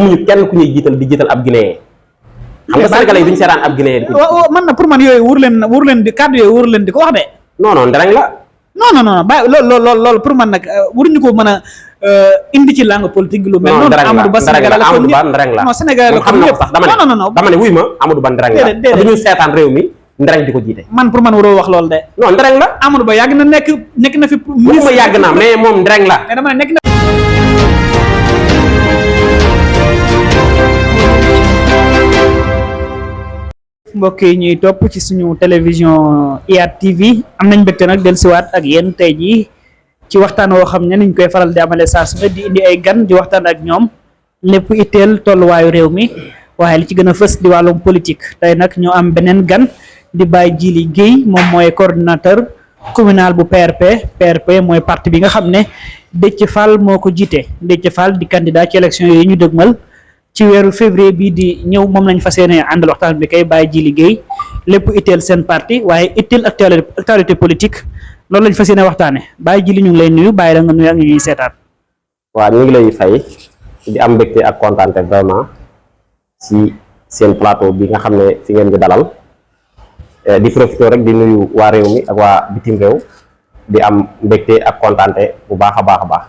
amuñu kenn ku ñuy jiital di jiital ab Guinéen xam nga sénégalais yi duñu seetaan ab Guinéen man na pour man yooyu wóor leen di kàddu yooyu wóor leen di ko wax de non ndereng la non bàyyi loolu pour man nag waruñu ko mën a indi ci langue politique lu mel noonu Amadou Ba Sénégal la Amadou Ba ndereng la non Sénégal la xam na ko sax dama ne wuy ma Amadou Ba ndereng la dañu seetaan réew mi ndereng di ko jiite man pour man waroo wax loolu de non ndereng la Amadou Ba yàgg na nekk na fi ma yàgg na mais moom ndereng la mais dama ne nekk na mbokk yi ñuy topp ci suñu télévision IYAT TV am nañ mbégte nag dellusiwaat ak yéen tey jii ci waxtaan woo xam ne niñ koy faral di amale saa su ne di indi ay gan di waxtaan ak ñoom lépp itteel tolluwaayu réew mi waaye li ci gën a fës di wàllum politique tey nag ñoo am beneen gan di Baye Djily Guèye moom mooy coordinateur communal bu PRP mooy parti bi nga xam ne Déthié Fall moo ko jiite Déthié Fall di candidat ci élection yooyu ñu dëgmal ci weeru février bii di ñëw moom lañ fas yéene àndal waxtaan bi kay Baye Djily Guèye lépp itteel seen parti waaye itteel actualité politique loolu lañ fas yéene waxtaane Baye Djily ñu ngi lay nuyu bàyyi la nga nuyu ak ñu ñuy seetaan. waaw ñu ngi lay fay di am mbégte ak kontaante vraiment ci seen plateau bi nga xam ne fi ngeen di dalal di profité rek di nuyu waa réew mi ak waa bitim réew di am mbégte ak kontaante bu baax a baax a baax.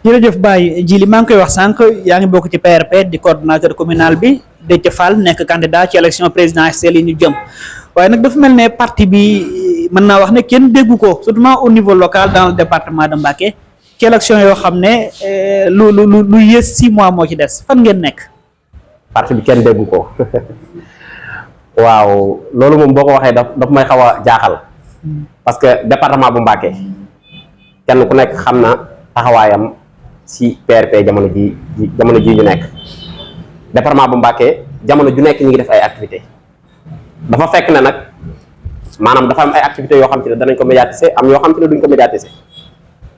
jërëjëf Baye Djily maa ngi koy wax sànq yaa ngi bokk ci PRP di coordonnateur communal bi Déthié Fall nekk candidat ci élection présidentielle yi ñu jëm waaye nag dafa mel ne parti bi mën naa wax ne kenn déggu ko surtout au niveau local dans le département de Mbacké ci élection yoo xam ne lu yées 6 mois moo ci des fan ngeen nekk. parti bi kenn déggu ko waaw loolu moom boo ko waxee daf may xaw a jaaxal parce que département bu Mbacké kenn ku nekk xam na taxawaayam ci PRP jamono ji ñu nekk département bu Mbacké jamono ju nekk ñu ngi def ay activité dafa fekk ne nag maanaam dafa am ay activités yoo xam te ne danañ ko médiatiser am yoo xam te ne duñ ko médiatiser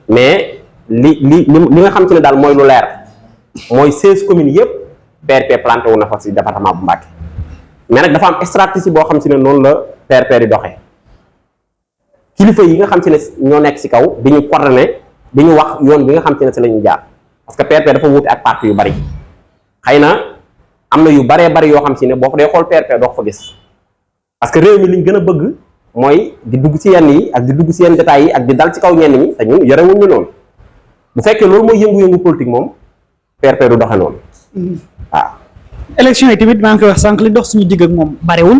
mais li nga xam te ne daal mooy lu leer mooy 16 communes yëpp PRP planté wu na fa ci département bu Mbacké mais nag dafa am stratégie boo xam te ne noonu la PRP di doxee kilifa yi nga xam te ne ñoo nekk ci kaw di ñu coordonné di ñu wax yoon bi nga xam te ne ci la ñuy jaar parce que PRP dafa wuute ak parti yu bari xëy na am na yu baree bari yoo xam si ne boo ko dee xool PRP doo ko fa gis parce que réew mi liñ gën a bëgg mooy di dugg ci yenn yi ak di dugg ci yenn détails yi ak di dal ci kaw ñenn ñi te ñun yorewuñ ñu noonu bu fekkee loolu mooy yëngu-yëngu politique moom PRP du doxe noonu waaw. élection yi tamit maa ngi koy wax sànq li dox suñu digg ak moom bariwul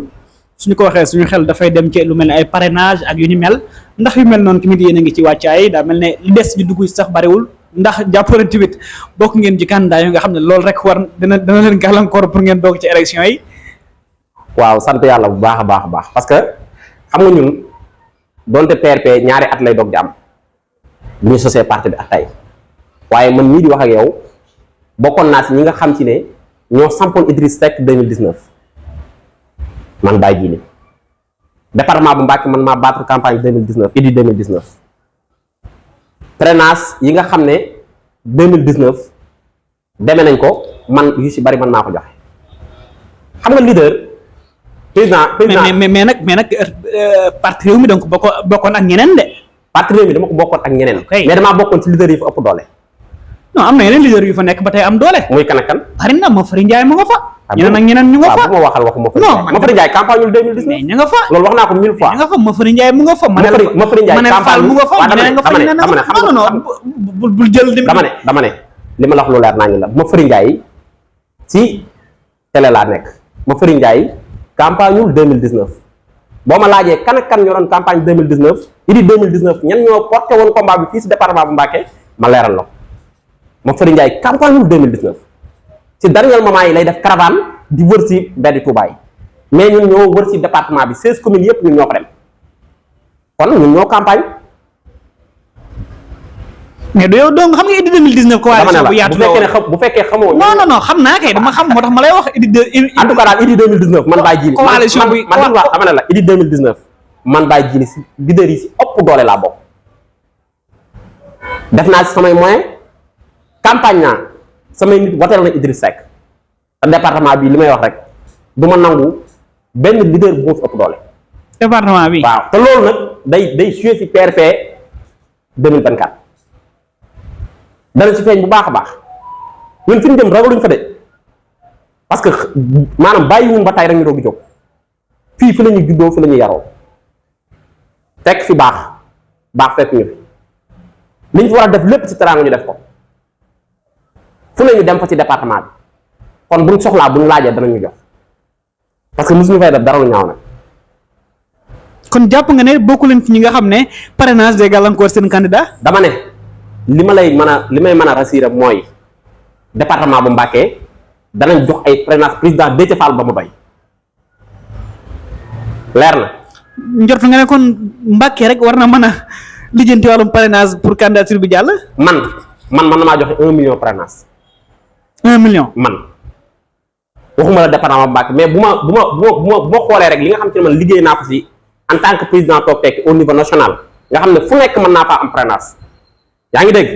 suñu ko waxee suñu xel dafay dem ci lu mel ne ay parrainage ak yu ni mel ndax yu mel noonu tamit yéen a ngi ci wàccaay daa mel ne li des ñu dugg sax bariwul ndax jàppale tamit bokk ngeen ci candidat yu nga xam ne loolu rek war dana leen gàllankoor pour ngeen bokk ci élection yi. waaw sant yàlla bu baax a baax a baax parce que xam nga ñun donte PRP ñaari at lay doog di am bu ñu sosee parti bi ak tey waaye man ñii di wax ak yow bokkoon naa si ñi nga xam ci ne ñoo sampoon Idriss Seck 2019 man Baye Djily département bu Mbacké man maa battre campagne 2019 Idi 2019 parrainage yi nga xam ne 2019 demee nañ ko man yu si bari man maa ko joxe xam nga leader. président mais nag parti réew mi donc bokkoon ak ñeneen de. parti réew mi dama ko bokkoon ak ñeneen. mais damaa bokkoon ci leader yi fa ëpp doole. non am na yeneen leader yu fa nekk ba tey am doole. muy kan ak kan. bari na Mafari Ndiaye mu nga fa. ñeneen ak ñeneen ñu nga fa. waaw bu ma waxal waxu Mafari Ndiaye campagne 2019. mais ñu nga fa. loolu wax naa ko 1000 fois. ñu nga fa Mafari Ndiaye mu nga fa. Mafari Ndiaye campagne mu nga fa. dama ne bul jël. dama ne li ma la wax lu leer naa ñu la Mafari Ndiaye ci télé laa nekk Mafari Ndiaye campagne 2019 boo ma laajee kan ak kan ñoo doon campagne 2019 Idi 2019 ñan ñoo porté woon combat bi fii si département bu Mbacké ma leeral la Mafari Ndiaye campagne 2019 ci dernier moment yi lay def caravane di wër si mbeddi Touba yi mais ñun ñoo wër si département bi 16 communes yëpp ñun ñoo ko dem kon ñun ñoo campagne. mais du yow donc xam nga Idi 2019. coalition bu yaatu bu fekkee xamoo. non xam naa kay dama xam moo tax ma lay wax Idi. en tout cas daal Idi 2019 man Baye Djily. coalition bi man man dama ne la Idi 2019 man Baye Djily si leader yi si ëpp doole laa bokk def naa si samay moyen campagne naa samay nit wateel na Idriss Seck te département bi li may wax rek du ma nangu benn leader bu ma fi ëpp doole. département bi waaw te loolu nag day joué si PRP 2024 dana si feeñ bu baax a baax ñun fi ñu jëm ragaluñ fa de parce que maanaam bàyyiwuñ ba tay rek ñu doog jóg fii fi la ñu juddoo fi la ñu yaroo fekk fi baax fekk ñu fi liñ fi war a def lépp ci teraanga ñu def ko fu ne ñu dem fa ci département bi kon buñ soxlaa buñ laajee danañu jox parce que mosuñu fay def dara lu ñaaw nag. kon jàpp nga ne bokku leen ci ñi nga xam ne parrainage day gàllankoor seen candidat. dama ne li may mën a rassurer mooy département bu Mbacké danañ jox ay parrainage président Déthié Fall ba mu doy leer na. njort nga ne kon Mbacké rek war na mën a lijjanti wàllum parrainage pour candidature bi jàll. man na maa joxe 1 million parrainage. 1 million man waxuma la département bu Mbacké mais bu ma xoolee rek li nga xam te ne man liggéey naa ko si en tant que président toog tekki au niveau national nga xam ne fu nekk mën naa faa am parrainage yaa ngi dégg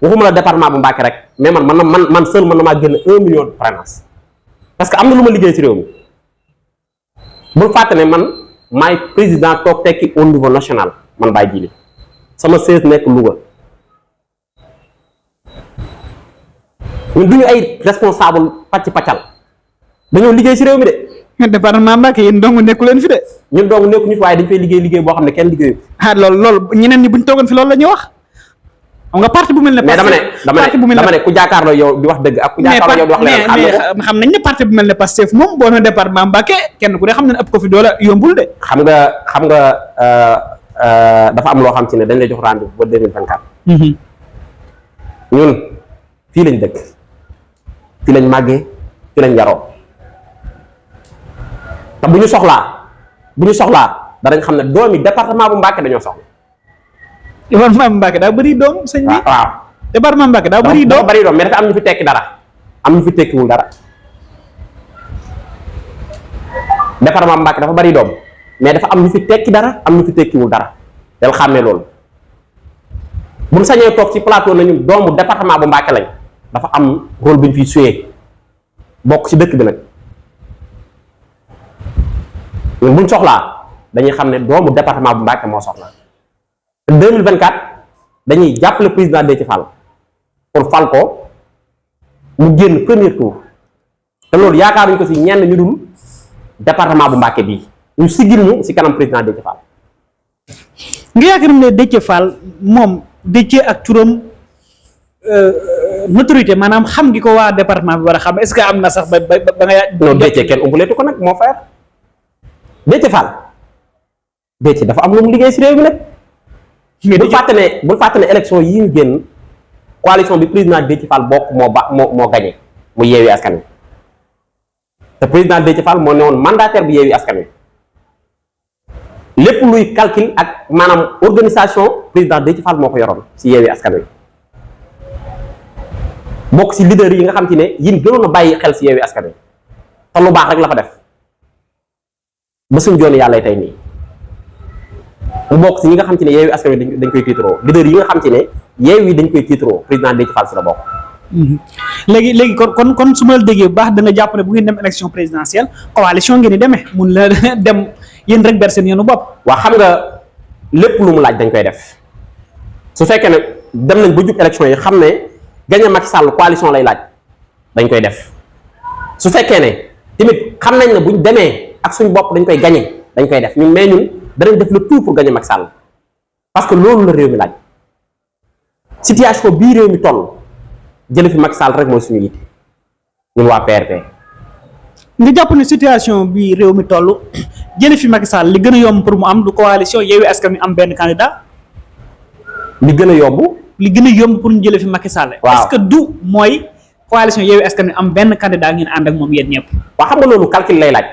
waxuma la département bu Mbacké rek mais man seul man na maa génn 1 million de parrainage parce que am na lu ma liggéey ci réew mi bul fàtte ne man maay président toog tekki au niveau national man Baye Djily sama siège nekk Louga ñun du ñu ay responsable pàccal dañoo liggéey ci réew mi de. département Mbacké yéen dong nekku leen fi de. ñun dong nekku ñu fi waaye dañ fay liggéey boo xam ne kenn liggéeyu. loolu ñeneen ñi buñ toogoon fi loolu la ñuy wax. xam nga parti bu mel ne. mais dama ne ku jàkkaarloo yow di wax dëgg ak ku jàkkaarloo yow di wax leneen xam nañ ne parti bu mel ne Pastef moom boo nee département Mbacké kenn ku ne xam ne ëpp ko fi doole yombul de. xam nga dafa am loo xam ci ne dañ lay jox rendez-vous ba 2024. ñun fii lañ dëkk fii lañ màggee fii lañ yaroo te bu ñu soxlaa danañ xam ne doomi département bu Mbacké dañoo soxla. département Mbacké daa bëri doom sëñ bi. waaw département Mbacké daa bëri doom mais dafa am ñu fi tekki dara am ñu fi tekkiwul dara département Mbacké dafa bari doom mais dafa am ñu fi tekki dara am ñu fi tekkiwul dara del xàmmee loolu buñ sañee toog ci plateau nañu doomu département bu Mbacké lañ dafa am rôle bu ñu fiy suyee bokk ci dëkk bi nag ñun buñ soxlaa dañuy xam ne doomu département bu Mbacké moo soxla 2024 dañuy jàppale président Déthié Fall pour fal ko mu génn premier tour te loolu yaakaaruñ ko ci ñenn ñu dul département bu Mbacké bii ñu siggil ñu ci kanam président Déthié Fall. nga yaakaar ne Déthié Fall moom Déthié ak turam notoriété maanaam xam gi ko waa département bi war a xam est-ce que am na sax ba nga. non Déthié kenn umpaleetu ko nag moo frère Déthié Fall Déthié dafa am lu mu liggéey ci réew mi nag. mais bul fàtte ne élection yi ñu génn coalition bi président Déthié Fall bokk moo gagné mu Yewwi Askan Wi te président Déthié Fall moo newoon mandataire bi Yewwi Askan Wi lépp luy calcul ak maanaam organisation président Déthié Fall moo ko yoroon ci Yewwi Askan Wi bokk ci leader yi nga xam te ne yin gënoon a bàyyi xel ci Yewwi Askan Wi te lu baax rek la fa def ba suñ jooni yàlla tey nii mu bokk ci ñi nga xam te ne Yewwi Askan Wi dañ koy tiitaroo leader yi nga xam te ne Yewwi dañ koy tiitaroo président Déthié Fall ci la bokk. léegi kon su ma la déggee bu baax da nga jàpp ne bu ngeen dem élection présidentielle coalition ngeen di demee mun la dem yéen rek ber seen yoonu bopp. waa xam nga lépp lu mu laaj dañ koy def su fekkee ne dem nañ ba jub élection yi xam ne gagné Macky Sall coalition lay laaj dañ koy def su fekkee ne tamit xam nañ ne buñ demee ak suñ bopp dañ koy gagné dañ koy def ñun danañ def le tout pour gagner Macky Sall parce que loolu la réew mi laaj situation bii réew mi toll jële fi Macky Sall rek mooy suñu yitte ñun waa PRP. nga jàpp ne situation bii réew mi toll jële fi Macky Sall li gën a yomb pour mu am du coalition Yewwi Askan Wi am benn candidat. li gën a yomb pour ñu jële fi Macky Sall. waaw est-ce que du mooy coalition Yewwi Askan Wi am benn candidat ngeen ànd ak moom yéen ñëpp. waaw xam nga loolu calcul lay laaj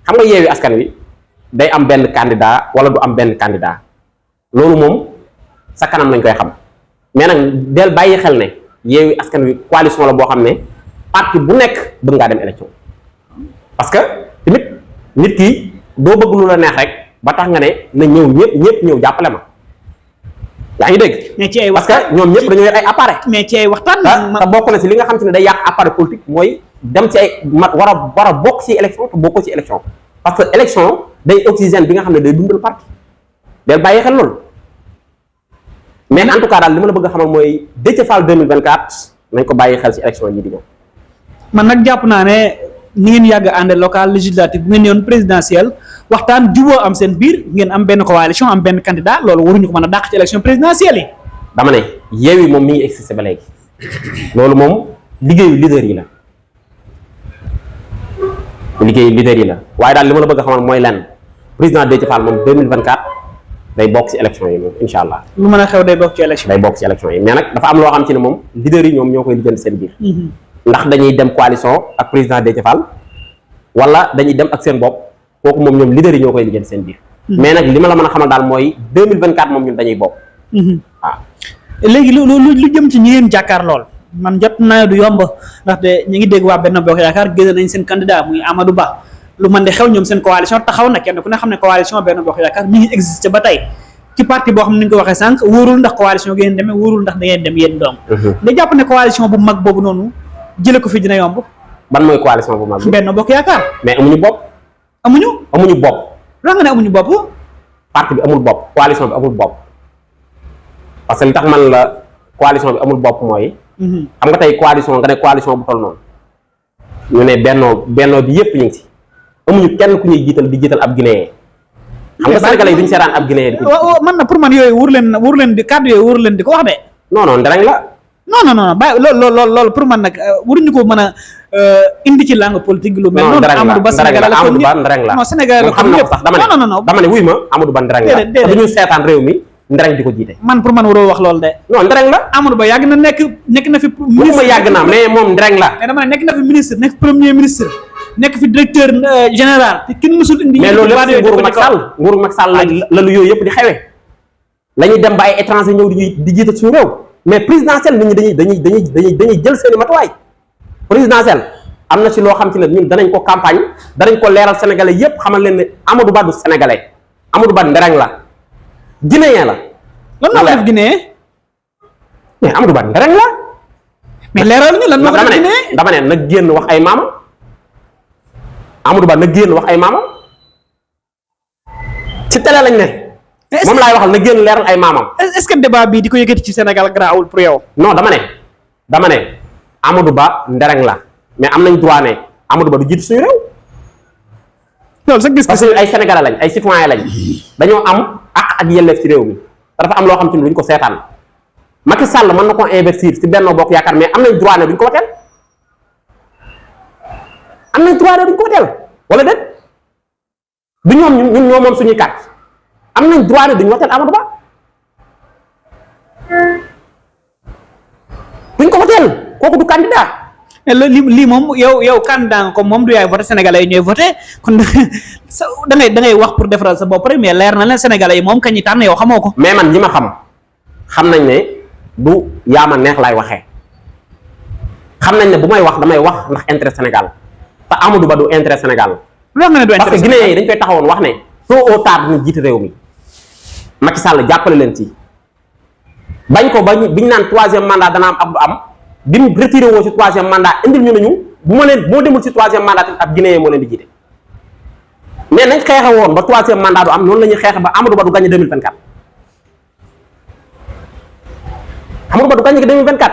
xam nga Yewwi Askan Wi. day am benn candidat wala du am benn candidat loolu moom sa kanam lañ koy xam mais nag del bàyyi xel ne Yewwi Askan Wi coalition la boo xam ne parti bu nekk bëgg ngaa dem élection parce que tamit nit ki doo bëgg lu la neex rek ba tax nga ne na ñëpp ñëw jàppale ma yaa ngi dégg. mais ci ay parce que ñoom ñëpp dañoo yor ay appareil. mais ci ay waxtaan. te bokk na ci li nga xam te ne day yàq appareil politique mooy dem ci ay war a bokk ci élection te bokkoo ci élection parce que élection day oxygène bi nga xam ne day dundal parti del bàyyi xel loolu mais en tout cas daal li ma la bëgg a xamal mooy Déthié Fall 2024 nañ ko bàyyi xel ci élection yi di ñëw. man nag jàpp naa ne ni ngeen yàgg ànd local législative bu ngeen yoon présidentielle waxtaan juboo am seen biir ngeen am benn coalition am benn candidat loolu waruñu ko mën a dàq ci élection présidentielle yi. dama ne Yewwi moom mi ngi existé ba léegi loolu moom liggéeyu leader yi la waaye daal li ma la bëgg a xamal mooy lenn président Déthié Fall moom 2024 day bokk ci élection yi moom incha allah. lu mën a xew day bokk ci élection. day bokk ci élection yi mais nag dafa am loo xam ci ne moom leader yi ñoom ñoo koy lijjanti seen biir. ndax dañuy dem coalition ak président Déthié Fall wala dañuy dem ak seen bopp kooku moom ñoom leader yi ñoo koy lijjanti seen biir. mais nag li ma la mën a xamal daal mooy 2024 moom ñun dañuy bokk. waaw léegi lu jëm ci ñi ngeen jàkkaar lool man jot naa du yomb ndaxte ñi ngi dégg waa Benno Bokk Yaakaar génne nañ seen candidat muy Amadou Ba lu man di xew ñoom seen coalition taxaw na kenn ku ne xam ne coalition Benno Bokk Yaakaar mi ngi existé ba tey ci parti boo xam ne ni nga ko waxee sànq wóorul ndax coalition ngeen demee wóorul ndax da ngeen dem yéen doom nga jàpp ne coalition bu mag boobu noonu jële ko fi dina yomb. ban mooy coalition bu mag bi. Benno Bokk Yaakaar. mais amuñu bopp. amuñu bopp. lan nga ne amuñu bopp. parti bi amul bopp coalition bi amul bopp parce que li tax man la coalition bi amul bopp mooy. xam nga tey coalition nga ne coalition bu toll noonu ñu ne bennoo bi yépp ñu ngi ci amuñu kenn ku ñuy jiital di jiital ab Guinéen xam nga sénégalais yi duñu seetaan ab Guinéen di ko man na pour man yooyu wóor leen di kàddu yooyu wóor leen di ko wax de. non ndereng la. non bàyyi loolu pour man nag waruñu ko mën a indi ci langue politique lu mel noonu. Amadou Ba Sénégal la Amadou Ba ndereng la non Sénégal la xam na ko sax dama ne wuy ma Amadou Ba ndereng la te duñu seetaan réew mi ndereng di ko jiite. man pour man waroo wax loolu de. non ndereng la. Amadou Ba yàgg na nekk na fi. ministre yàgg na mais moom ndereng la. mais dama ne nekk na fi ministre nekk premier ministre nekk fi directeur général te kenn mësul indi. mais loolu lépp nguuru Macky Sall la lu yooyu yëpp di xewee la ñuy dem ba ay étranger ñëw di jiite suñu réew mais présidentielle nit ñi dañuy jël seeni matuwaay présidentielle am na ci loo xam ci ne ñun danañ ko campagne danañ ko leeral sénégalais yépp xamal leen ne Amadou Ba du sénégalais Amadou Ba ndereng la guinéen la. lan moo def guinéen. mais Amadou Ba ndereng la. mais leeral ñu lan moo def guinéen dama ne nag génn wax ay maamam Amadou Ba nag génn wax ay maamam ci télé lañ ne. moom laay waxal na génn leeral ay maamam. est-ce que débat bii di ko yëkkati ci Sénégal garaawul pour yow. non dama ne Amadou Ba ndereng la mais am nañ droit ne Amadou Ba du jiitu suñu réew. loolu sax gis parce que ay sénégalais lañ ay citoyens lañ dañoo am ak yelleef ci réew mi dafa am loo xam ci ne duñ ko seetaan Macky Sall mën na ko investir ci Benno Bokk Yaakaar mais am nañ droit ne duñ ko wateel wala déet du ñoom ñun ñoo moom suñuy carte am nañ droit ne duñ wateel Amadou Ba duñ ko wateel kooku du candidat. lii moom yow candidat nga ko moom du yaay voté sénégalais yi ñooy voté kon da ngay wax pour defaral sa bopp rek mais leer na leen sénégalais yi moom kañ ñi tànn yow xamoo ko. mais man ñi ma xam nañ ne du yaama neex laay waxee xam nañ ne bu may wax damay wax ndax intérêt Sénégal te Amadou Ba du intérêt Sénégal. loolu nga ne du intérêt parce que Guinéen yi dañ koy taxawoon wax ne tôt ou tard dina jiite réew mi Macky Sall jàppale leen ci bañ ko biñ naan troisième mandat dana am Abdou am. bi mu retiré woo ci troisième mandat indil ñu nañu bu demul ci troisième mandat tamit ab Guinéen moo leen di jiite mais nañ xeexe woon ba troisième mandat du am noonu la ñuy xeexe ba Amadou Ba du gagné 2024 Amadou Ba du gagné 2024.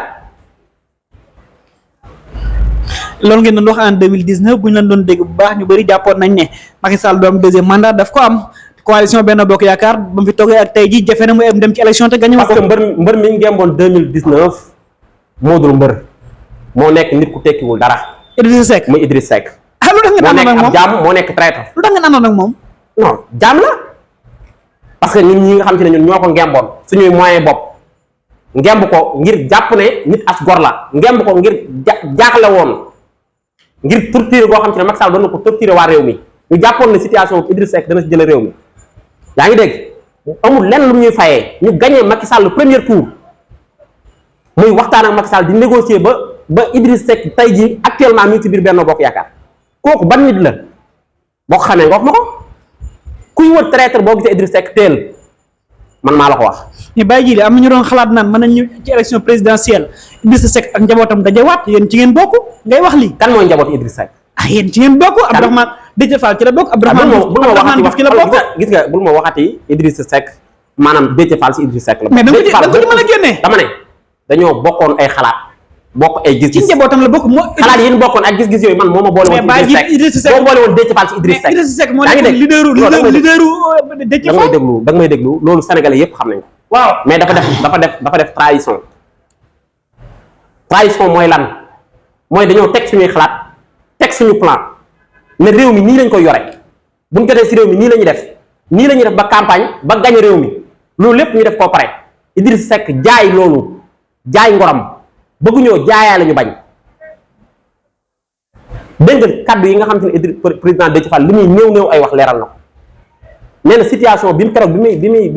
loolu ngeen doon wax en 2019 bu ñu leen doon dégg bu baax ñu bëri jàppoon nañ ne Macky Sall du am deuxième mandat daf ko am coalition Benno Bokk Yaakaar ba mu fi toogee ak tey ji jafe na mu dem ci élection te gagné ko. parce que mbër mi ngemboon 2019 moo dul mbër moo nekk nit ku tekkiwul dara. Idriss Seck muy Idriss Seck. lu tax nga àndoon ak moom moo nekk ab jaam moo nekk traître. lu tax nga àndoon ak moom. non jaam la parce que ñun ñi nga xam te ne ñun ñoo ko ngemboon suñuy moyen bopp ngemb ko ngir jàpp ne nit as gor la ngemb ko ngir jaaxle woon ngir torturer boo xam te ne Macky Sall doon na ko torturer waa réew mi ñu jàppoon ne situation bu Idriss Seck dana si jële réew mi yaa ngi dégg amul lenn lu ñuy fayee ñu gagné Macky Sall le premier tour. muy waxtaan ak Macky Sall di négocier ba Idriss Seck tey jii actuellement mi ngi ci biir Benno Bokk Yaakaar kooku ban nit la boo ko xamee nga wax ma ko kuy wër traître boo gisee Idriss Seck teel man maa la ko wax. ñu bàyyi ji li am na ñu doon xalaat naan mën nañu ci élection présidentielle Idriss Seck ak njabootam dajewaat yéen ci ngeen bokk ngay wax lii. kan mooy njabootu Idriss Seck. yéen ci ngeen bokk. Abdourahmane Déthié Fall ci la bokk. Abdourahmane Diouf ci la bokk gis nga bul ma waxati Idriss Seck maanaam Déthié Fall si Idriss Seck la. mais da nga ko ci mën a génnee dama ne dañoo bokkoon ay xalaat bokk ay ci gis-gis njabootam la bokk moo. xalaat yi ñu bokkoon ak gis-gis yooyu man moo ma boole woon ci Idriss Seck moo boole woon Déthié Fall ci Idriss Seck. mais Idriss Seck moo yaa ngi nekk dégg leaderu Déthié Fall. da nga may déglu loolu sénégalais yépp xam nañ ko. waaw mais dafa def trahison mooy lan mooy dañoo teg suñuy xalaat teg suñu plan ne réew mi nii lañ koy yore buñ jotee si réew mi nii la ñuy def ba campagne ba gañ réew mi loolu lépp ñu def koo pare Idriss Seck jaay loolu jaay ngoram bëgguñoo jaayaale ñu bañ dégg nga kaddu yi nga xam te ne président Déthié Fall li muy néew ay wax leeral na ko nee na situation bi mu keroog bi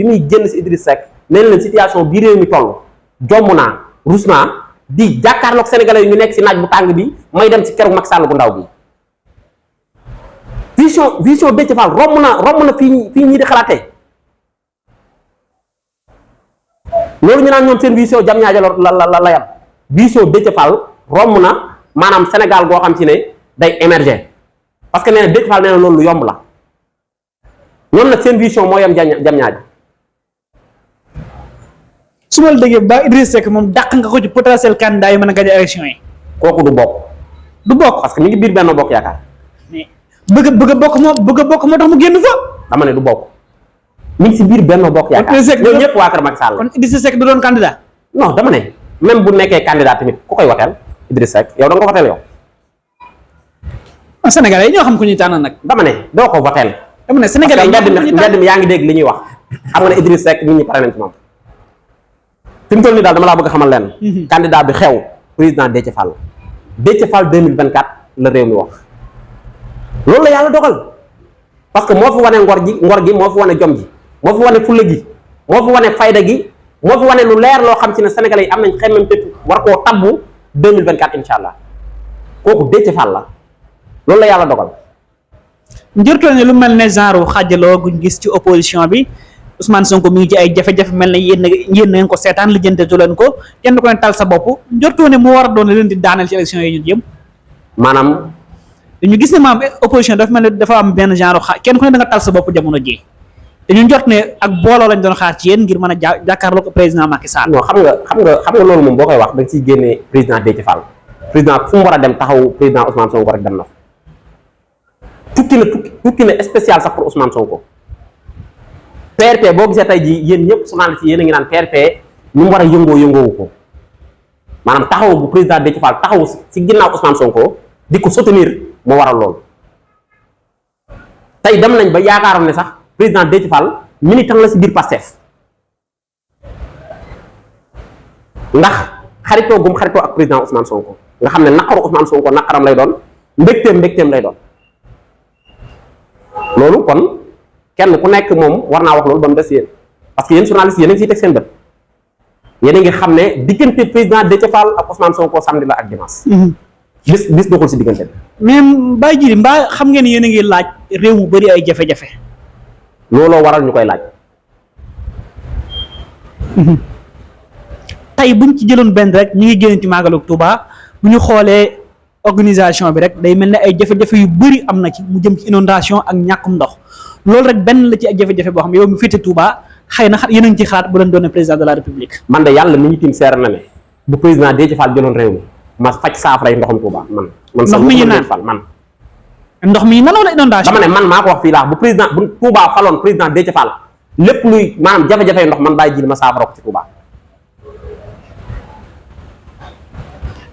muy génn si Idriss Seck nee na leen situation bi réew mi toll jomm naa rus naa di jàkkaarloog sénégalais yi ñu nekk si naaj bu tàng bi may dem si keroog Macky Sall bu ndaw bi vision Déthié Fall romb na fii ñii di xalaatee loolu ñu naan ñoom seen vision jam ñaaja la yam vision Déthié Fall romb na maanaam Sénégal goo xam ci ne day émerger parce que nee na Déthié Fall nee na loolu lu yomb la ñoom nag seen vision moo yam jam ñaaja su ma la déggee ba Idriss Seck moom dàq nga ko ci potentiel candidat yi mën a gañ élection yi. kooku du bokk parce que mi ngi biir Benno Bokk Yaakaar. mais bëgg a bokk moo tax mu génn fa. dama ne du bokk mi ngi si biir Benno Bokk Yaakaar ñoom ñëpp waa kër Macky Sall. kon Idriss Seck du doon candidat. non dama ne même bu nekkee candidat tamit ku koy wateel Idriss Seck yow da nga ko wateel yow. Sénégalais yi ñoo xam ku ñuy tànn nag. dama ne doo ko wateel. dama ne Sénégalais yi ñoo xam ku ñuy tànn mbedd mi yaa ngi dégg li ñuy wax xam nga ne Idriss Seck nit ñi pare nañ ci moom. fi mu toll nii daal dama laa bëgg a xamal leen. candidat bi xew président Déthié Fall 2024 la réew mi wax loolu la yàlla dogal parce que moo fi wane ngor gi moo fi wane jom ji moo fi wane fulla gi moo fi wane fayda gi moo fi wane lu leer loo xam ci ne sénégalais yi am nañ xemmem tëtu war koo tabbu 2024 incha allah kooku Déthié Fall la loolu la yàlla dogal. njërtoo ne lu mel ne genre xaajaloo guñ gis ci opposition bi Ousmane Sonko mi ngi ci ay jafe-jafe mel ne yéen ngeen ko seetaan lijjantetu leen ko kenn ko ne tal sa bopp njërtoo ne moo war a doon leen di daaneel ci élection yi ñu jëm. maanaam. dañu gis ne maam opposition dafa mel ne dafa am benn genre kenn ku ne da nga tal sa bopp jamono ji dañu njort ne ak booloo lañ doon xaar ci yéen ngir mën a jàkkaarloo ko président Macky Sall. non xam nga loolu moom boo koy wax da nga ciy génnee président Déthié Fall président fu mu war a dem taxaw président Ousmane Sonko rek dem na fa tukki na spécial sax pour Ousmane Sonko PRP boo gisee tey jii yéen ñëpp journaliste yi yéen a ngi naan PRP ni mu war a yëngoowu ko maanaam taxaw bu président Déthié Fall taxaw si ginnaaw Ousmane Sonko di ko soutenir moo waral loolu tey dem nañ ba yaakaaroon ne sax président Déthié Fall militant la si biir Pastef ndax xaritoo gum xaritoo ak président Ousmane Sonko nga xam ne naqaru Ousmane Sonko naqaram lay doon mbégteem lay doon loolu kon kenn ku nekk moom war naa wax loolu ba mu des yéen parce que yéen journalistes yéen a ngi siy teg seen bët yéen a ngi xam ne diggante président Déthié Fall ak Ousmane Sonko samedi la ak dimanche. bis doxul si diggante bi. mais Baye Djily mbaa xam ngeen yéen a ngi laaj réew mu bëri ay jafe-jafe. looloo waral ñu koy laaj. tey buñ ci jëloon benn rek ñu ngi génn ci màggalu Touba bu ñu xoolee organisation bi rek day mel ne ay jafe-jafe yu bëri am na ci mu jëm ci inondation ak ñàkkum ndox loolu rek benn la ci ay jafe-jafe boo xam ne yow mi féete Touba xëy na yéen a ngi ci xalaat bu leen doon président de la république. man de yàlla mi ñu tiim seer na ne bu président Déthié Fall jëloon réew mi ma faj saafara yi ndoxum Touba man. ndox mi ñu naan man. ndox mi nan la inondation. dama ne man maa ko wax fii laa bu président bu Touba faloon président Déthié Fall lépp luy maanaam jafe-jafe ndox man Baye Djily ma saafara ko ci Touba.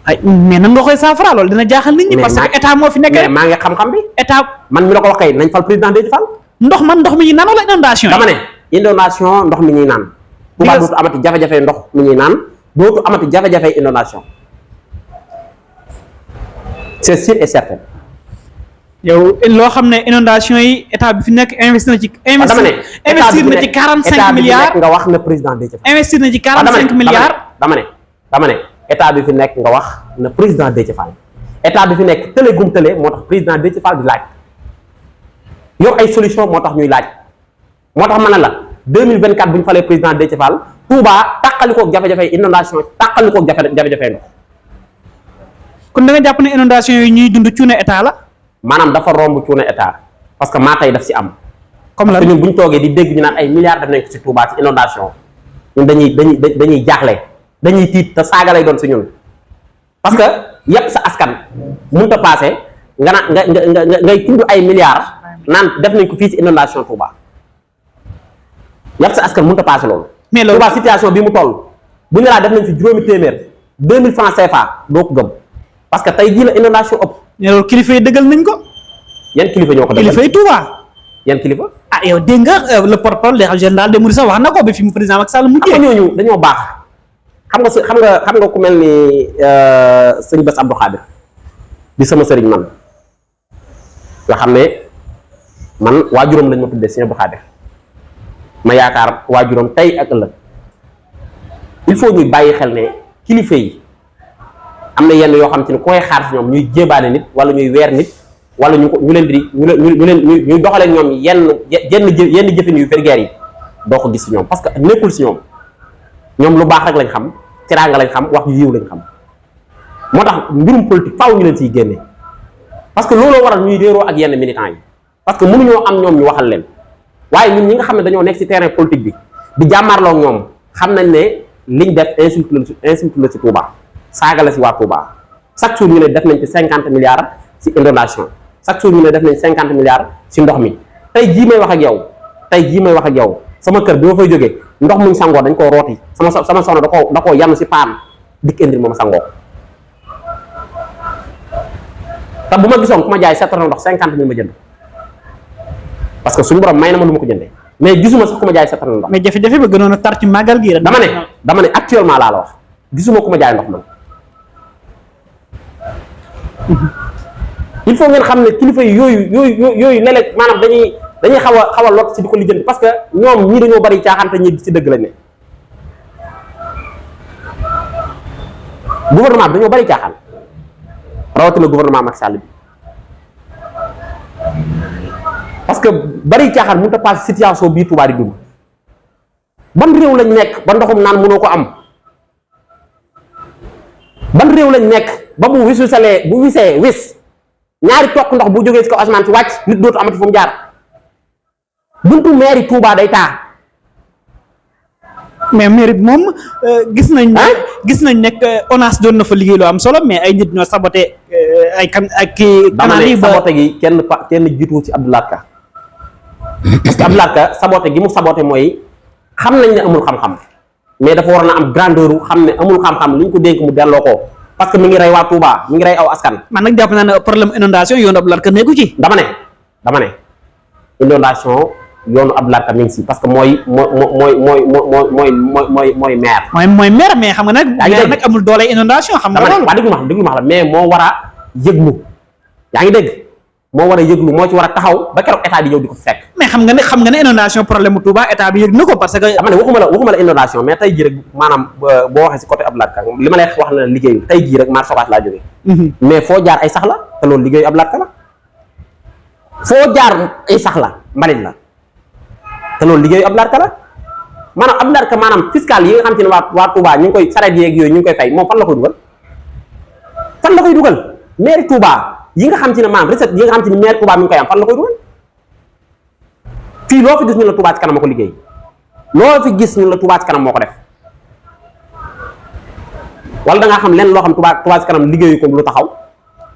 ay mais nan nga koy saafara loolu dina jaaxal nit ñi. parce que état moo fi nekk mais maa ngi xam-xam bi. état man mi la ko wax kay nañ fal président Déthié Fall. ndox mi ñu naan wala inondation dama ne inondation ndox mi ñuy naan. Touba dootu amati jafe-jafe ndox mi ñuy naan dootu amati jafe-jafe inondation c'est sûr et certain. yow loo xam ne inondation yi état bi fi nekk investir na ci. investir na ci 45 milliards nga wax na président Déthié Fall. investir na ci 45 milliards. dama ne état bi fi nekk nga wax na président Déthié Fall état bi fi nekk tële gum tële moo tax président Déthié Fall di laaj yor ay solution moo tax ñuy laaj moo tax ma ne la 2024 bu ñu falee président Déthié Fall Touba tàqalikoog jafe-jafe inondation tàqalikoog jafe-jafe ndox. kon da nga jàpp ne inondation yi ñuy dund cuune état la. maanaam dafa romb cuune état parce que maa tey daf si am. comme la ñun bu ñu toogee di dégg ñu naan ay milliards def nañ ko si Touba ci inondation ñun dañuy jaaxle dañuy tiit te saaga lay doon si ñun parce que yëpp sa askan mënut a passé nga naan nga ngay tudd ay milliards naan def nañ ko fii ci inondation Touba yëpp sa askan mënut a passé loolu. mais loolu Touba situation bi mu toll bu ñu laa def nañ fi juróomi téeméer 2000 francs CFA doo ko gëm parce que tey jii la inondation ëpp. mais loolu kilifa yi dëggal nañ ko. yan kilifa ñoo ko dëggal kilifa yi Touba. yan kilifa. ah yow dégg nga le porte-parole de général des Mourides sax wax na ko bi fi mu président Macky Sall mujjee. xam nga ñooñu dañoo baax xam nga ku mel ni sëñ Bass Abdou Khadir di sama sëriñ man nga xam ne man waajuram lañ ma tuddee sëñ Abdou Khadir ma yaakaar waajuram tey ak ëllëg il faut ñuy bàyyi xel ne kilifa yi am na yenn yoo xam te ne koy xaar si ñoom ñuy jébaane nit wala ñuy weer nit wala ñu leen di ñuy doxalee ñoom yenn jëfin yu vulgaire yi doo ko gis si ñoom parce que nekkul si ñoom lu baax rek lañ xam teraanga lañ xam wax yu yiw lañ xam moo tax mbirum politique faaw ñu leen siy génne parce que looloo waral ñuy réeroo ak yenn militants yi parce que mënuñoo am ñoom ñu waxal leen waaye ñun ñi nga xam ne dañoo nekk si terrain politique bi di jàmmarloo ak ñoom xam nañ ne liñ def insulte la si Touba saaga la si waa Touba chaque jour ñu ne def nañ ci 50 milliards si inondation chaque jour ñu ne def nañ 50 milliards si ndox mi tey jii may wax ak yow sama kër bi ma fay jógee ndox muñ sangoo dañ koo rooti sama soxna da koo yanu si paan dikk indil moom sangoo te bu ma gisoon ku ma jaay seetal ndox 50 000 ma jënd parce que suñu borom may na ma lu ma ko jëndee mais gisuma sax ku ma jaay seetal ndox. mais jafe-jafe ba gënoon a tar ci màggal gi rek. dama ne actuellement laa la wax gisuma ku ma jaay ndox man. il faut ngeen xam ne kilifa yi yooyu léeg-léeg maanaam dañuy xaw a lot si di ko lijjanti parce que ñoom ñii dañoo bari caaxaan te ñi si dëgg lañ ne gouvernement bi dañoo bari caaxaan rawatina gouvernement Macky Sall bi parce que bari caaxaan mënut a passe situation bii Touba di dugg ban réew lañ nekk ba ndoxum naan mënoo ko am ban réew lañ nekk ba bu wisee wis ñaari toq ndox bu jógee si kaw asamaan si wàcc nit dootu amati fu mu jaar buntu mairie Touba day taa. mais mairie bi moom gis nañ nekk ONAS doon na fa liggéey lu am solo mais ay nit ñoo saboté ay canal yi ba saboté gi kenn jiitu ci Abdoulaye Ka parce que Abdoulaye Ka saboté gi mu saboté mooy xam nañ ne amul xam-xam mais dafa war na am grandeur xam ne amul xam-xam li ñu ko dénk mu delloo ko parce que mi ngi rey waa Touba mi ngi rey aw askan. man nag jàpp naa ne problème inondation yoonu Abdoulaye Ka nekku ci. dama ne inondation yoonu Abdoulaye Ka mi ngi si parce que mooy maire. mooy maire mais xam nga nag. maire nag amul doole inondation xam nga loolu. waaw déglu ma la mais moo war a yëglu yaa ngi dégg moo war a yëglu moo ci war a taxaw ba keroog état bi ñëw di ko fekk. mais xam nga ne inondation problème mu Touba état bi yëg na ko parce que. dama ne waxuma la inondation mais tey jii rek maanaam boo waxee si côté Abdoulaye Ka li ma lay wax na liggéeyu tey jii rek marché Ocass laa jógee. mais foo jaar ay sax la te loolu liggéeyu Abdoulaye Ka la foo jaar ay sax la mbalit la te loolu liggéeyu Abdoulaye Ka la maanaam Abdoulaye Ka maanaam fiscal yi nga xam te ne waa Touba ñu ngi koy sareet yeeg yooyu ñu ngi koy fay moom fan la koy dugal mairie Touba yi nga xam te ne maanaam recette yi nga xam te ne maire Touba mi ngi koy am fan la koy dugal fii loo fi gis ñu la Touba ci kanam moo ko liggéey loo fi gis ñu la Touba ci kanam moo ko def wala da ngaa xam lenn loo xam Touba ci kanam liggéeyu ko lu taxaw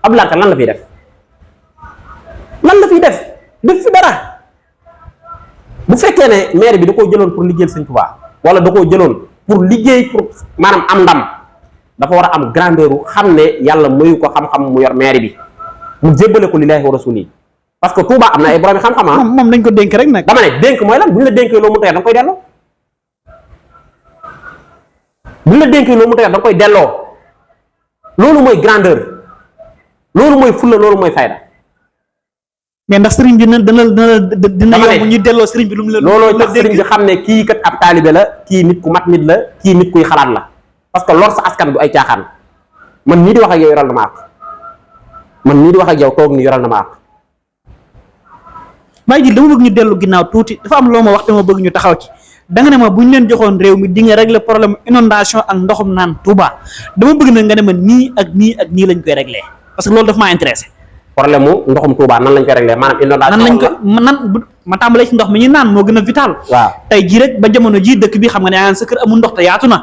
Abdoulaye Ka lan la fiy def def fi dara bu fekkee ne maire bi da koo jëloon pour liggéeyal Sëñ Touba wala da koo jëloon pour liggéey pour maanaam am ndam dafa war a am grandeur xam ne yàlla mayu ko xam-xam mu yor maire bi mu jébbale ko lillaahi wa rasuuli parce que Touba am na ay borom xam-xam moom dañ ko dénk rek nag. dama ne dénk mooy lan bu ñu la dénkee loo mu tey da nga koy delloo bu ñu la dénkee loo mu tey da nga koy delloo loolu mooy grandeur loolu mooy fulla loolu mooy fayda. mais ndax sëriñ bi dina yomb ñu delloo sëriñ bi lu mu la. looloo tax sëriñ bi xam ne kii kat ab taalibe la kii nit ku mat nit la kii nit kuy xalaat la parce que lor sa askan du ay caaxaan man nii di wax ak yow yoral na ma àq man nii di wax ak yow toog ni yoral na ma àq. Baye Djily dama bëgg ñu dellu ginnaaw tuuti dafa am loo ma wax dama bëgg ñu taxaw ci da nga ne ma bu ñu leen joxoon réew mi di nga régler problème inondation ak ndoxum naan Touba dama bëgg na nga ne ma nii ak nii ak nii lañ koy régler parce que loolu daf maa intéressé problème mu ndoxum Touba nan lañ koy réglé maanaam inondation nan lañ ko ma tàmbalee ci ndox mi ñu naan moo gën a vital. waaw tey jii rek ba jamono ji dëkk bi xam nga ne yaa sa kër amul ndox te yaatu na.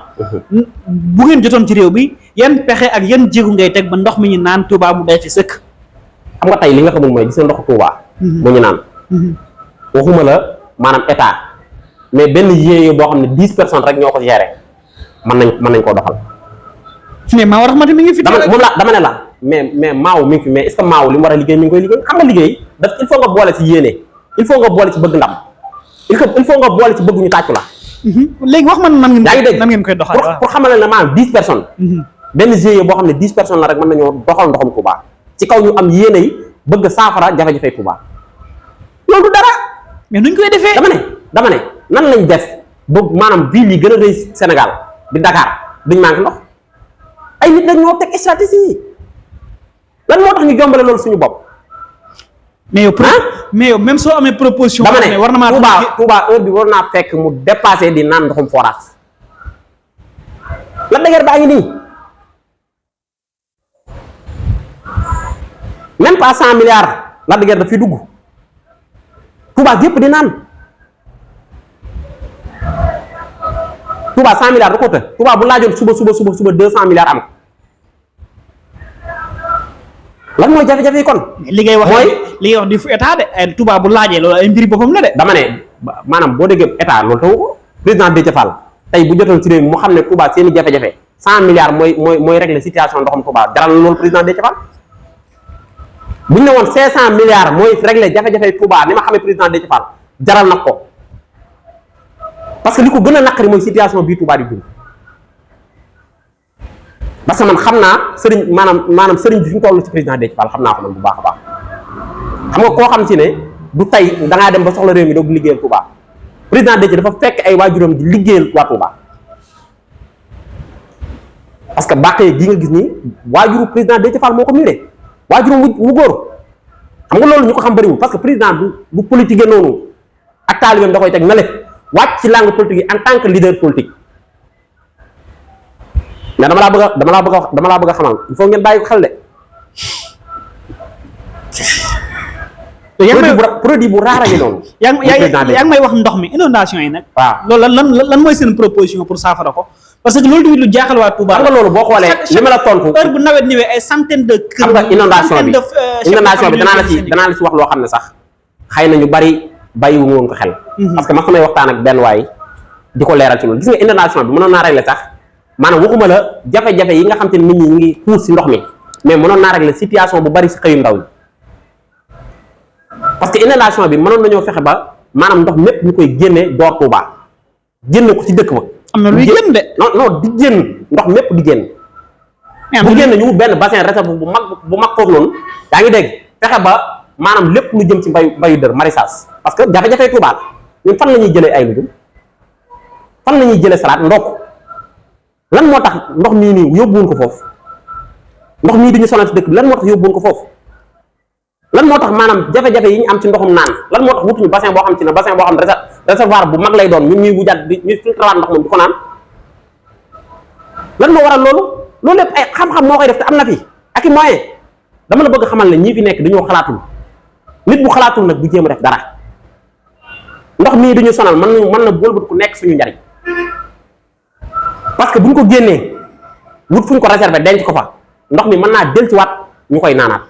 bu ngeen jotoon ci réew bi yan pexe ak yan jéegu ngay teg ba ndox mi ñu naan Touba mu day fi sëkk. xam nga tey li nga xamul mooy gis nga ndoxu Touba. mu ñu naan. waxuma la maanaam état mais benn yéeye boo xam ne 10 personnes rek ñoo ko gérer mën nañ koo doxal. mais maa war a xamante mi ngi fi. dama ne la mais maaw mi ngi fi mais est-ce que maaw li mu war a liggéey mi ngi koy liggéey xam nga liggéey il faut nga boole ci yéene il faut nga boole ci bëgg ndam il faut nga boole ci bëgg ñu tàccu la. léegi wax man nan yaa ngi dégg ngeen koy doxal pour xamal ne maanaam 10 personnes. benn GIE boo xam ne 10 personnes la rek mën nañoo doxal ndoxam Touba ci kaw ñu am yéene yi bëgg saafara jafe-jafe Touba loolu du dara. mais nuñ koy defee. dama ne nan lañ def ba maanaam ville yi gën a rëy Sénégal di Dakar duñ manqué ndox ay nit dañ ñoo teg stratégie yi lan moo tax ñu jombale loolu suñu bopp. mais yow même soo amee proposition. dama ne war na maa Touba heure bi war naa fekk mu dépassé di naan ndoxum forage la dëgër baa ngi nii même pas 100 milliards la dëgër daf fi dugg Touba gépp di naan Touba 100 milliards da ko të Touba bu laajoon suba 200 milliards am lan mooy jafe-jafe yi kon. li ngay wax di fu état de ay Touba bu laajee loolu ay mbiri boppam la de. dama ne maanaam boo déggee état loolu tawu ko président Déthié Fall tey bu jotoon ci réew mi mu xam ne Touba seen i jafe-jafe 100 milliards mooy régler situation ndoxam Touba jaral na loolu président Déthié Fall bu ñu ne woon 500 milliards mooy régler jafe-jafe Touba ni ma xamee président Déthié Fall jaral na ko parce que li ko gën a naqari mooy situation bii Touba di dund. parce que man xam naa sëriñ maanaam sëriñ bi fi mu toll ci président Déthié Fall xam naa ko man bu baax a baax xam nga koo xam si ne du tey da ngaa dem ba soxla réew mi doog liggéeyal Touba président Déthié dafa fekk ay waajuram di liggéeyal waa Touba parce que bàqee gi nga gis ni waajuru président Déthié Fall moo ko miiree waajuram wu góor xam nga loolu ñu ko xam bëriwul parce que président du politique noonu ak taalibeem da koy teg na le wàcc ci langue politique yi en tant que leader politique. mais dama laa bëgg a xamal il faut ngeen bàyyi ko xel de. produit bu raar a ngi noonu. yaa ngi may wax ndox mi inondation yi nag. waaw loolu lan mooy seen proposition pour saafara ko parce que loolu tamit lu jaaxal waa Touba. xam nga loolu boo xoolee li ma la tontu. heure bu nawet ñëwee ay centaine de. xam nga inondation bi danaa la ci wax loo xam ne sax xëy na ñu bari bàyyiwu woon ko xel. parce que man samay waxtaan ak benn waay di ko leeral ci loolu gis nga inondation bi mënoon naa régler sax. maanaam waxuma la jafe-jafe yi nga xam te ne nit ñi ñu ngi puus si ndox mi mais mënoon naa régler situation bu bari si xëyu ndaw yi parce que inondation bi mënoon nañoo fexe ba maanaam ndox mépp ñu koy génne door Touba génn ko ci dëkk ba. am na luy génn de. non di génn ndox mépp di génn. bu génn ñu benn bassin réserve bu mag foofu noonu yaa ngi dégg fexe ba maanaam lépp lu jëm ci mbayu dër maraîchage parce que jafe-jafe Touba ñun fan la ñuy jëlee ay lujum fan la ñuy jëlee salaat ndokk lan moo tax ndox mii nii yóbbuwoon ko foofu ndox mii duñu sonal ci dëkk bi lan moo tax yóbbuwoon ko foofu lan moo tax maanaam jafe-jafe yi ñu am ci ndoxum naan lan moo tax wutuñu bassin boo xam ci ne bassin boo xam ne réservoir bu mag lay doon ñun ñuy wujaat di ñuy filtrewaat ndox moom di ko naan lan moo waral loolu lépp ay xam-xam moo koy def te am na fi ak i moyen dama la bëgg xamal ne ñii fi nekk dañoo xalaatul nit bu xalaatul nag bu jéem a def dara ndox mii duñu sonal mën na wëlbatu ku nekk suñu njariñ parce que bu ñu ko génnee wut fu ñu ko réserver denc ko fa ndox mi mën naa del ci waat ñu koy naanaat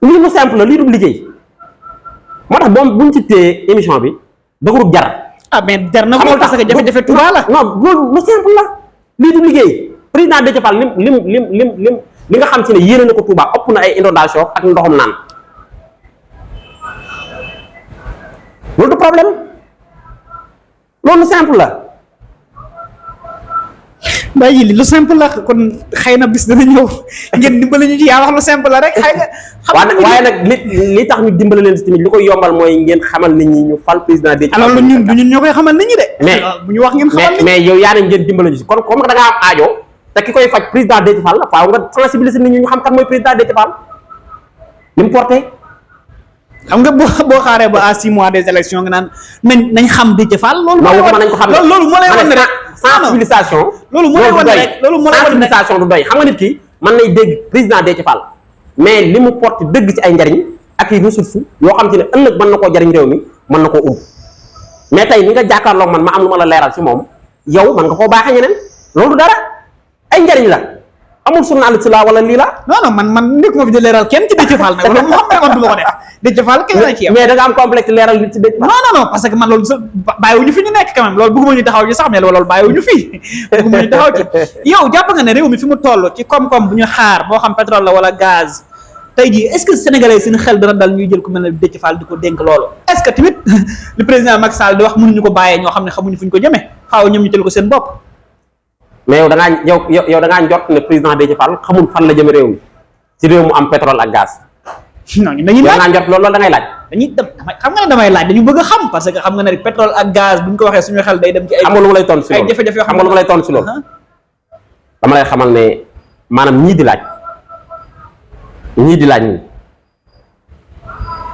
lii lu simple la lii du liggéey moo tax bu ñu ci téye émission bi dëgërub jar. mais jar na ko parce que jafe-jafe Touba la. non loolu lu simple la lii du liggéey président Déthié Fall lim li nga xam ci ne yéene na ko Touba ëpp na ay inondation ak ndoxum naan loolu du problème loolu lu simple la. bàyyi li lu simple la kon xëy na bis dana ñëw ngeen dimbali ñu ci yaa wax lu simple la rek xëy na. waaye nag li tax ñu dimbali leen si tamit li koy yombal mooy ngeen xamal nit ñi ñu fal président Déthié Fall. alors ñun ñoo koy xamal nit ñi de. mais bu ñu wax ngeen xamal nit ñi mais yow yaa ne ngeen dimbali ñu si kon comme da ngaa am aajo te ki koy faj président Déthié Fall la faaw nga sensibiliser nit ñi ñu xam kan mooy président Déthié Fall li mu porté. xam nga boo xaaree ba à 6 mois des élections nga naan nañ xam Déthié Fall. loolu moo lay wan rek sensibilisation loolu moo lay wan rek sensibilisation du doy xam nga nit ki mën nay dégg président Déthié Fall mais li mu porte dëgg ci ay njariñ ak i ressources yoo xam ci ne ëllëg mën na koo jariñ réew mi mën na koo umb mais tey ni nga jàkkaarloog man ma am lu ma la leeral ci moom yow man nga koo baaxee ñeneen loolu dara ay njariñ la amul journaliste la wala lii la. non man nekk ma fi di leeral kenn ci Déthié Fall nag loolu moo xam ne man du ma ko def Déthié Fall kenn la ci yow. mais da nga am complexe leeral li ci Déthié Fall. non parce que man loolu sa bàyyiwuñu fi ñu nekk quand même loolu bëgguma ñu taxaw ci sax mais loolu bàyyiwuñu fi bëgguma ñu taxaw ci yow jàpp nga ne réew mi fi mu toll ci koom-koom bu ñu xaar moo xam pétrole la wala gaz tey jii est-ce que sénégalais seen xel dana dal ñuy jël ku mel ne Déthié Fall di ko dénk loolu est-ce que tamit le président Macky Sall di wax mënuñu ko bàyyee ñoo xam ne xamuñu fu ñu ko jëmee xaaw ñoom ñu jël ko seen bopp. mais yow da ngaa njort ne président Déthié Fall xamul fan la jëme réew mi ci réew mu am pétrole ak gaz. non dañuy laaj da ngaa njort loolu da ngay laaj. xam nga ne damay laaj dañu bëgg a xam parce que xam nga ne rek pétrole ak gaz bu ñu ko waxee suñu xel day dem ci ay. xam nga lu ma lay tontu si loolu ay jafe-jafe yoo xam nga lu ma lay tontu si loolu. dama lay xamal ne maanaam ñii di laaj ñii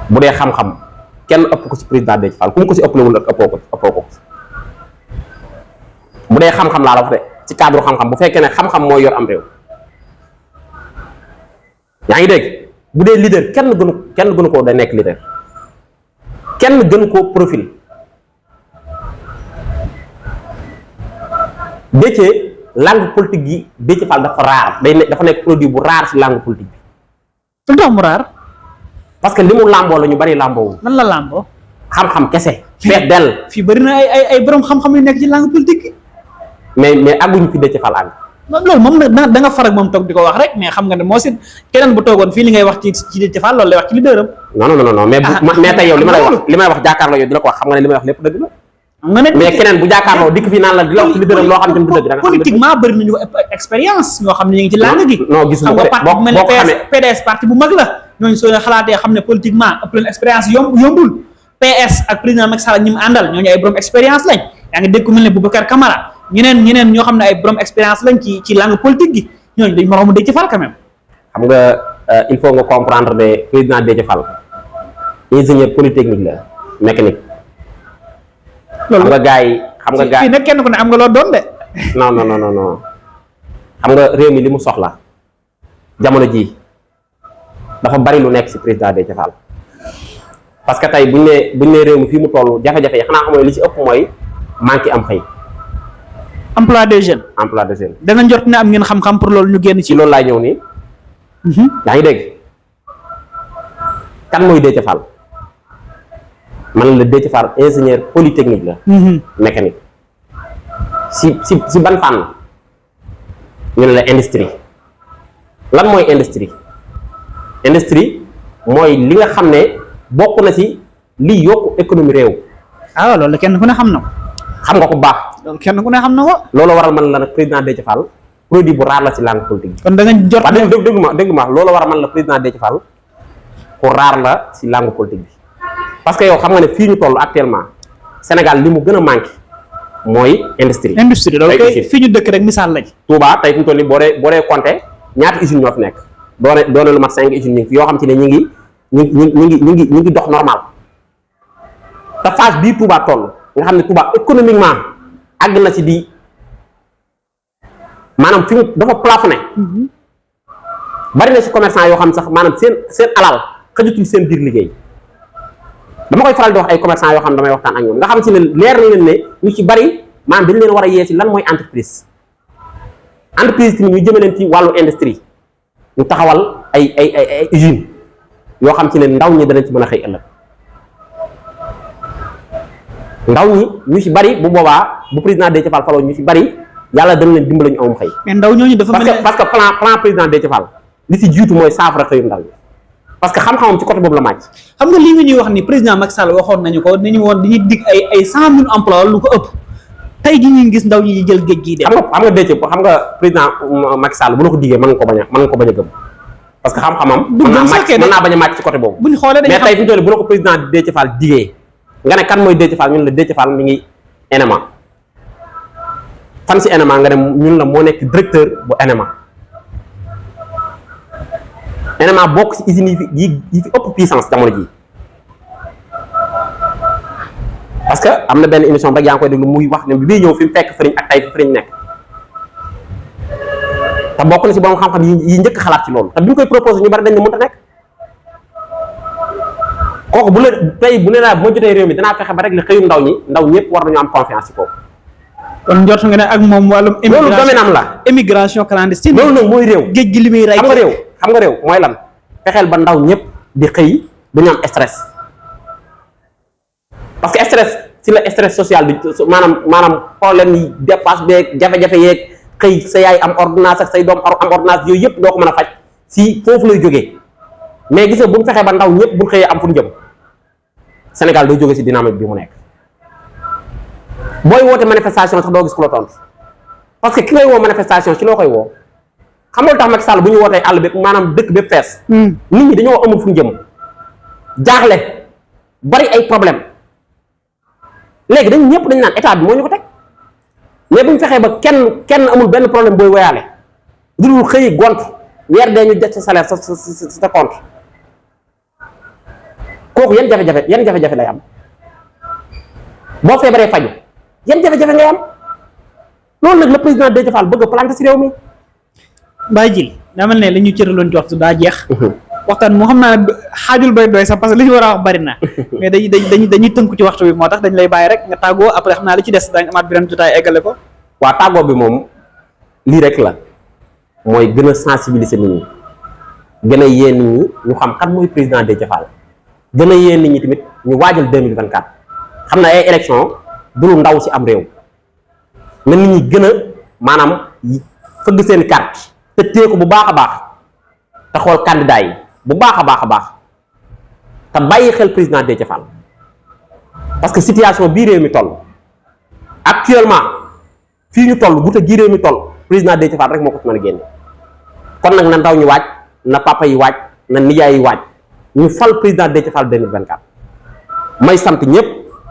bu dee xam-xam kenn ëpp ko ci président Déthié Fall ku mu ko ci ëppalewul ak ëppoo ko bu dee xam-xam laa la wax de ci cadre xam-xam bu fekkee ne xam-xam mooy yor am réew yaa ngi dégg bu dee leader kenn gënu koo da nekk leader kenn gënu koo profil Déthié langue politique yi Déthié Fall dafa raar dafa nekk produit bu raar ci langue politique bi. lu tax mu raar. parce que li mu làmboo la ñu bari làmboo. man la làmboo. xam-xam kese. feet dell. fii bari na ay borom xam-xam yu nekk ci langue politique. mais àgguñu fi Déthié Fall àgg. loolu moom nag da nga far ak moom toog di ko wax rek mais xam nga ne moo si keneen bu toogoon fii li ngay wax ci Déthié Fall loolu lay wax ci leader am. non mais tey yow li may wax jàkkaarloo yow di la ko wax xam nga ne li may wax lépp dëgg la. xam nga ne mais keneen bu jàkkaarloo dikk fii naan la di la wax ci leader am loo xam ne du dëgg da nga xam politiquement bëri nañu expérience ñoo xam ne ñu ngi ci langue gi. non gisuma ko de xam nga parti bu mel ne PDS parti bu mag la ñooñu soo xalaatee xam ne politiquement ëpp leen expérience yombul PS ak président Macky Sall ñi mu àndal ñooñu ay borom expérience lañ yaa ngi dégg ku mel ne Boubacar Camara ñeneen ñoo xam ne ay borom expérience lañ ci langue politique gi ñooñu dañ moromu Déthié Fall quand même. xam nga il faut nga comprendre ne président Déthié Fall ingénieur polytechnique la mécanique. loolu xam nga gars yi fii nag kenn ku ne am nga loo doon de. non xam nga réew mi li mu soxla jamono ji dafa bari lu nekk ci président Déthié Fall parce que tey buñ ne réew mi fii mu toll jafe-jafe yi xanaa xam li ci ëpp mooy manqué am xëy. emploi des jeunes. da nga jot ne am ngeen xam-xam pour loolu ñu génn ci. loolu laay ñëw nii. yaa ngi dégg kan mooy Déthié Fall man la Déthié Fall ingénieur polytechnique la. mécanique si ban fànn ñu ne la industrie lan mooy industrie mooy li nga xam ne bokk na ci li yokk économie réew. loolu kenn ku ne xam na ko. xam nga ko baax. loolu kenn ku ne xam na ko. loolu waral man la nag président Déthié Fall produit bu raar la ci langue politique bi. kon da nga jot waaw dégg ma loolu waral man la président Déthié Fall ku raar la ci langue politique bi parce que yow xam nga ne fii ñu toll actuellement Sénégal li mu gën a manqué mooy industrie. loolu kay fii ñu dëkk rek misaal lañ. Touba tey fi mu toll nii boo dee compter ñaata usines ñoo fi nekk doone lu mat 5 usines ñu ngi fi yoo xam ci ne ñi ngi dox normal te phase bii Touba toll nga xam ne Touba économiquement àgg na ci di maanaam fi mu dafa plafonné bari na ci commerçant yoo xam sax maanaam seen alal xajutul seen biir liggéey dama koy faral di wax ay commerçant yoo xam damay waxtaan ak ñoom nga xam ci ne leer na leen ne ñu ci bari maanaam dañ leen war a yee ci lan mooy entreprise tamit ñu jëme leen ci wàllu industrie ñu taxawal ay usines yoo xam ci ne ndaw ñi danañ ci mën a xëy ëllëg ndaw ñi ñu ci bari bu boobaa bu président Déthié Fall faloo ñu ci bari yàlla dana leen dimbali ñu amum xëy. mais ndaw ñooñu dafa mel parce que plan président Déthié Fall li ci jiitu mooy saafara xëyu ndaw ñi parce que xam-xamam ci côté boobu la màcc. xam nga lii nga ñuy wax ni président Macky Sall waxoon nañu ko nañu woon dañuy dig ay 100 000 emplois lu ko ëpp tey ji ñu gis ndaw ñi jël géej gii dem. xam nga Déthié xam nga président Macky Sall bu la ko diggee mën nga ko bañ a gëm parce que xam-xamam. mën naa bañ a màcc ci côté boobu. buñ xoolee dañuy mais tey fi mu toll bu la ko président Déthié Fall diggee nga ne kan mooy Déthié Fall ñun la Déthié Fall mi ngi NMA fan si NMA nga ne ñun la moo nekk directeur bu NMA NMA bokk si usines yi fi ëpp puissance jamono ji parce que am na benn émission rek yaa ngi koy déglu muy wax ne bi muy ñëw fi mu fekk fëriñ ak tey fi fëriñ nekk te bokk na ci borom xam-xam yi njëkk xalaat ci loolu te bi ñu koy proposé ñu bari dañ ne mënta nekk kooku bu la tey bu ne laa bu ma jotee réew mi danaa fexe ba rek li xëyum ndaw ñi ndaw ñëpp war nañu am confiance ci kooku. kon njort nga ne ak moom wàllum. loolu domaine am la. immigration clandestine. loolu nag mooy réew. géej gi li muy rey. xam nga réew mooy lan fexeel ba ndaw ñëpp di xëy duñu am stress parce que stress si la stress social bi maanaam problème yi dépasse beeg jafe-jafe yeeg xëy sa yaay am ordonnance ak say doom am ordonnance yooyu yëpp doo ko mën a faj si foofu lay jógee mais gis nga bu mu fexee ba ndaw ñëpp bu ñu xëyee am fu ñu jëm Sénégal doo jógee si dynamique bi mu nekk booy woote manifestation sax doo gis ku la tontu parce que ki ngay woo manifestation ci loo koy woo xam nga lu tax Macky Sall bu ñu wootee àll bépp maanaam dëkk bépp fees. nit ñi dañoo amul fu ñu jëm jaaxle bari ay problème léegi ñëpp dañ naan état bi moo ñu ko teg mais bu ñu fexee ba kenn amul benn problème booy woyaale dul xëy gont weer dee ñu jot sa salaire sa compte kooku yan jafe-jafe lay am boo feebaree faju yan jafe-jafe ngay am loolu nag le président Déthié Fall bëgg a planter si réew mi. Baye Djily daa mel ne li ñu cëraloon ci waxtu daa jeex. waxtaan moo xam naa xaajul bay doy sax parce que li ñu war a wax bari na mais dañuy tënku ci waxtu bi moo tax dañ lay bàyyi rek nga tàggoo après xam naa li ci des daañu amaat beneen jotaay eggale ko. waa tàggoo bi moom lii rek la mooy gën a sensibiliser nit ñi gën a yee nit ñi ñu xam kan mooy président Déthié Fall gën a yee nit ñi tamit ñu waajal 2024 xam na ay élection du lu ndaw si am réew na nit ñi gën a maanaam fëgg seen carte te téye ko bu baax a baax te xool candidat yi bu baax a baax te bàyyi xel président Déthié Fall parce que situation bii réew mi toll actuellement fii ñu toll bu te gii réew mi toll président Déthié Fall rek moo ko ci mën a génne kon nag na ndaw ñu waaj na papa yi waaj na nijaay yi waaj ñu fal président Déthié Fall 2024 may sant ñëpp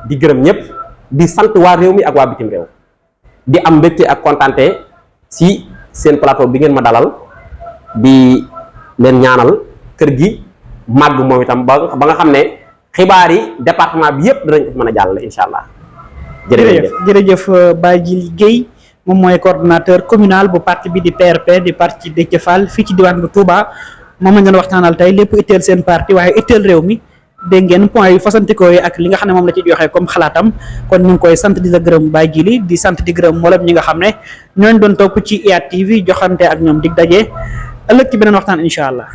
di gërëm ñëpp di sant waa réew mi ak waa bitim réew di am mbégte ak kontaante si seen plateau bi ngeen ma dalal di leen ñaanal kër gi màgg moom itam ba nga xam ne xibaar yi département bi yëpp danañ ko mën a jàllale incha allah. jërëjëf Baye Djily Guèye moom mooy coordonnateur communal bu parti bi di PRP di parti Déthié Fall fii ci diwaan bu Touba moom la ñu waxtaanal tey lépp itteel seen parti waaye itteel réew mi dégg ngeen point yu fasantikoo yi ak li nga xam ne moom la ci joxe comme xalaatam kon ñu ngi koy sant di la gërëm Baye Djily di sant di gërëm mboolem ñi nga xam ne ñooñ doon topp ci IYAT TV joxante ak ñoom dig daje ëllëg ci beneen waxtaan incha allah.